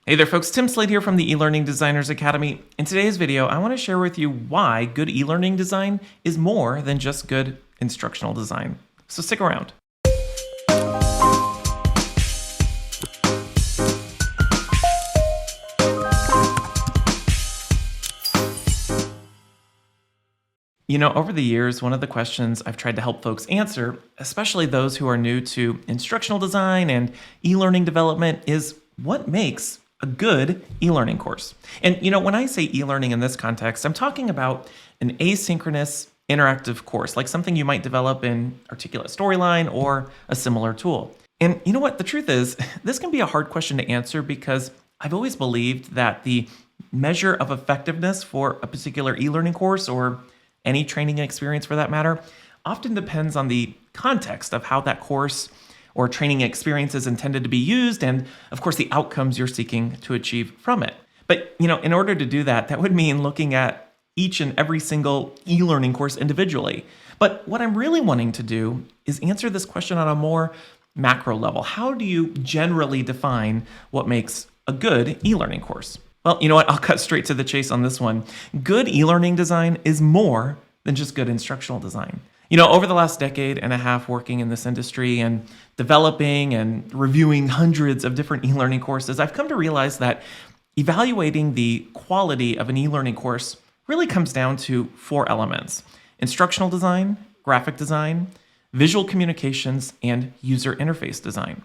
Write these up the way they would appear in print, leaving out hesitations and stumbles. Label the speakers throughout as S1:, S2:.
S1: Hey there folks, Tim Slade here from the eLearning Designers Academy. In today's video, I want to share with you why good e-learning design is more than just good instructional design. So stick around. You know, over the years, one of the questions I've tried to help folks answer, especially those who are new to instructional design and e-learning development, is what makes a good e-learning course. And you know, when I say e-learning in this context, I'm talking about an asynchronous interactive course, like something you might develop in Articulate Storyline or a similar tool. And you know what? The truth is, this can be a hard question to answer because I've always believed that the measure of effectiveness for a particular e-learning course or any training experience for that matter often depends on the context of how that course or training experience is intended to be used, and of course the outcomes you're seeking to achieve from it. But you know, in order to do that, that would mean looking at each and every single e-learning course individually. But what I'm really wanting to do is answer this question on a more macro level. How do you generally define what makes a good e-learning course? Well, you know what? I'll cut straight to the chase on this one. Good e-learning design is more than just good instructional design. You know, over the last decade and a half working in this industry and developing and reviewing hundreds of different e-learning courses, I've come to realize that evaluating the quality of an e-learning course really comes down to four elements: instructional design, graphic design, visual communications, and user interface design.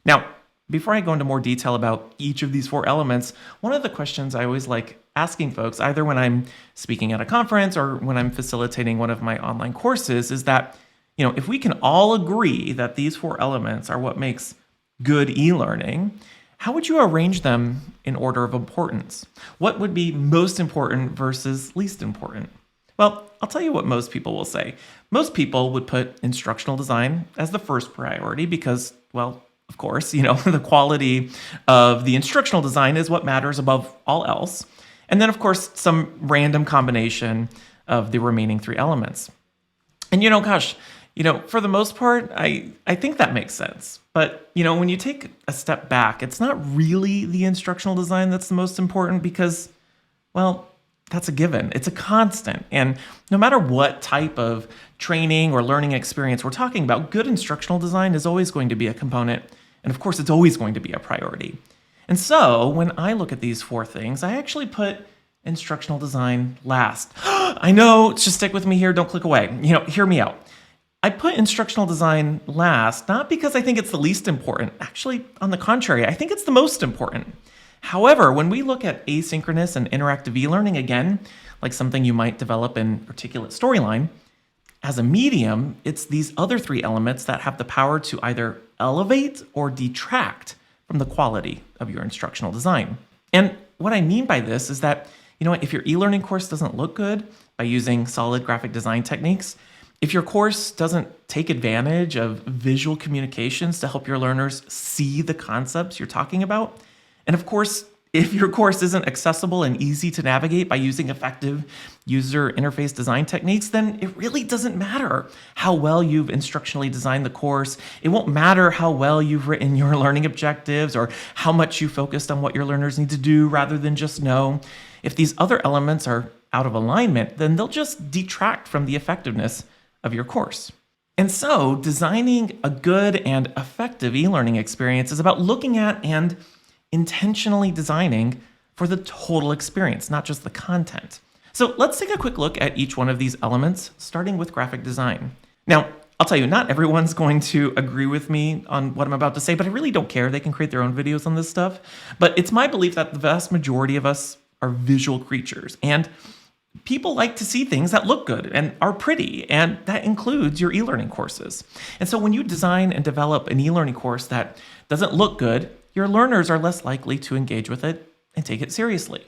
S1: Now, before I go into more detail about each of these four elements, one of the questions I always like asking folks, either when I'm speaking at a conference or when I'm facilitating one of my online courses, is that, you know, if we can all agree that these four elements are what makes good e-learning, how would you arrange them in order of importance? What would be most important versus least important? Well, I'll tell you what most people will say. Most people would put instructional design as the first priority because, well, of course, you know, the quality of the instructional design is what matters above all else. And then, of course, some random combination of the remaining three elements. And, you know, gosh, you know, for the most part, I think that makes sense. But, you know, when you take a step back, it's not really the instructional design that's the most important because, well, that's a given. It's a constant. And no matter what type of training or learning experience we're talking about, good instructional design is always going to be a component. And of course, it's always going to be a priority. And so when I look at these four things, I actually put instructional design last. I know, just stick with me here. Don't click away. You know, hear me out. I put instructional design last, not because I think it's the least important. Actually, on the contrary, I think it's the most important. However, when we look at asynchronous and interactive e-learning, again, like something you might develop in Articulate Storyline, as a medium, it's these other three elements that have the power to either elevate or detract from the quality of your instructional design. And what I mean by this is that, you know, if your e-learning course doesn't look good by using solid graphic design techniques, if your course doesn't take advantage of visual communications to help your learners see the concepts you're talking about, and of course, if your course isn't accessible and easy to navigate by using effective user interface design techniques, then it really doesn't matter how well you've instructionally designed the course. It won't matter how well you've written your learning objectives or how much you focused on what your learners need to do rather than just know. If these other elements are out of alignment, then they'll just detract from the effectiveness of your course. And so designing a good and effective e-learning experience is about looking at and intentionally designing for the total experience, not just the content. So let's take a quick look at each one of these elements, starting with graphic design. Now, I'll tell you, not everyone's going to agree with me on what I'm about to say, but I really don't care. They can create their own videos on this stuff. But it's my belief that the vast majority of us are visual creatures, and people like to see things that look good and are pretty, and that includes your e-learning courses. And so when you design and develop an e-learning course that doesn't look good, your learners are less likely to engage with it and take it seriously.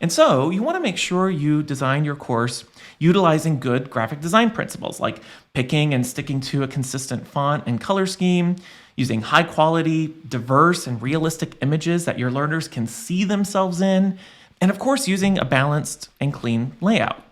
S1: And so you want to make sure you design your course utilizing good graphic design principles like picking and sticking to a consistent font and color scheme, using high quality, diverse, and realistic images that your learners can see themselves in, and of course using a balanced and clean layout.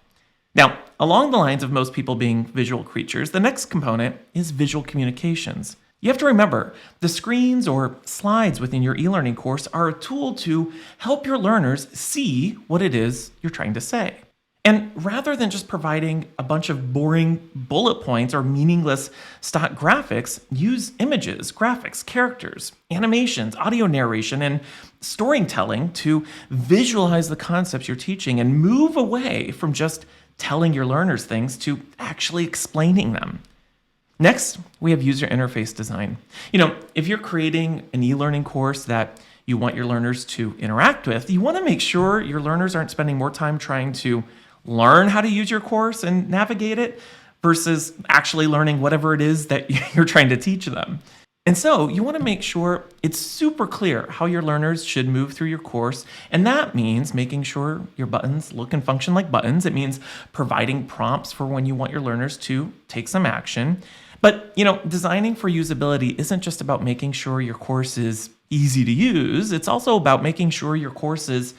S1: Now, along the lines of most people being visual creatures, the next component is visual communications. You have to remember, the screens or slides within your e-learning course are a tool to help your learners see what it is you're trying to say. And rather than just providing a bunch of boring bullet points or meaningless stock graphics, use images, graphics, characters, animations, audio narration, and storytelling to visualize the concepts you're teaching and move away from just telling your learners things to actually explaining them. Next, we have user interface design. If you're creating an e-learning course that you want your learners to interact with, you want to make sure your learners aren't spending more time trying to learn how to use your course and navigate it versus actually learning whatever it is that you're trying to teach them. And so you want to make sure it's super clear how your learners should move through your course. And that means making sure your buttons look and function like buttons. It means providing prompts for when you want your learners to take some action. But, designing for usability isn't just about making sure your course is easy to use. It's also about making sure your course is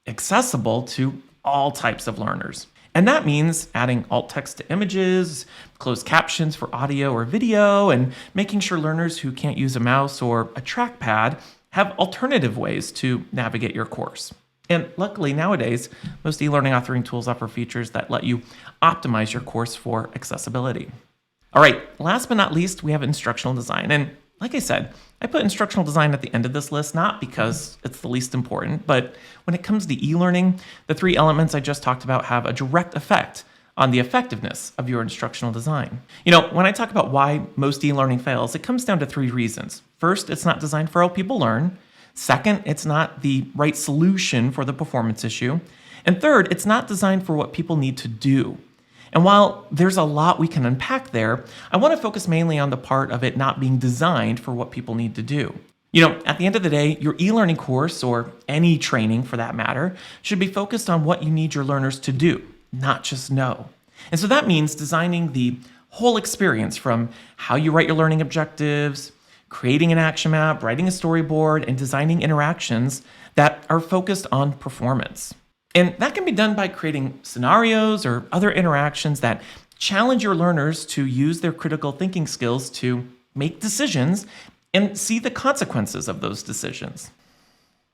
S1: accessible to all types of learners. And that means adding alt text to images, closed captions for audio or video, and making sure learners who can't use a mouse or a trackpad have alternative ways to navigate your course. And luckily nowadays, most e-learning authoring tools offer features that let you optimize your course for accessibility. All right, last but not least, we have instructional design. And like I said, I put instructional design at the end of this list, not because it's the least important, but when it comes to e-learning, the three elements I just talked about have a direct effect on the effectiveness of your instructional design. When I talk about why most e-learning fails, it comes down to three reasons. First, it's not designed for how people learn. Second, it's not the right solution for the performance issue. And third, it's not designed for what people need to do. And while there's a lot we can unpack there, I want to focus mainly on the part of it not being designed for what people need to do. At the end of the day, your e-learning course, or any training for that matter, should be focused on what you need your learners to do, not just know. And so that means designing the whole experience from how you write your learning objectives, creating an action map, writing a storyboard, and designing interactions that are focused on performance. And that can be done by creating scenarios or other interactions that challenge your learners to use their critical thinking skills to make decisions and see the consequences of those decisions.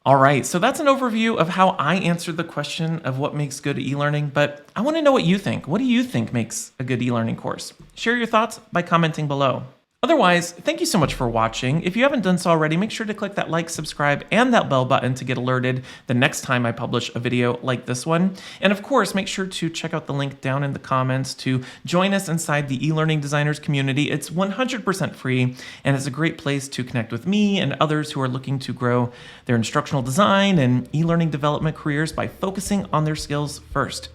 S1: All right, so that's an overview of how I answered the question of what makes good e-learning, but I want to know what you think. What do you think makes a good e-learning course? Share your thoughts by commenting below. Otherwise, thank you so much for watching. If you haven't done so already, make sure to click that like, subscribe, and that bell button to get alerted the next time I publish a video like this one. And of course, make sure to check out the link down in the comments to join us inside the e-learning designers community. It's 100% free, and it's a great place to connect with me and others who are looking to grow their instructional design and e-learning development careers by focusing on their skills first.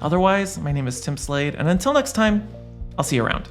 S1: Otherwise, my name is Tim Slade, and until next time, I'll see you around.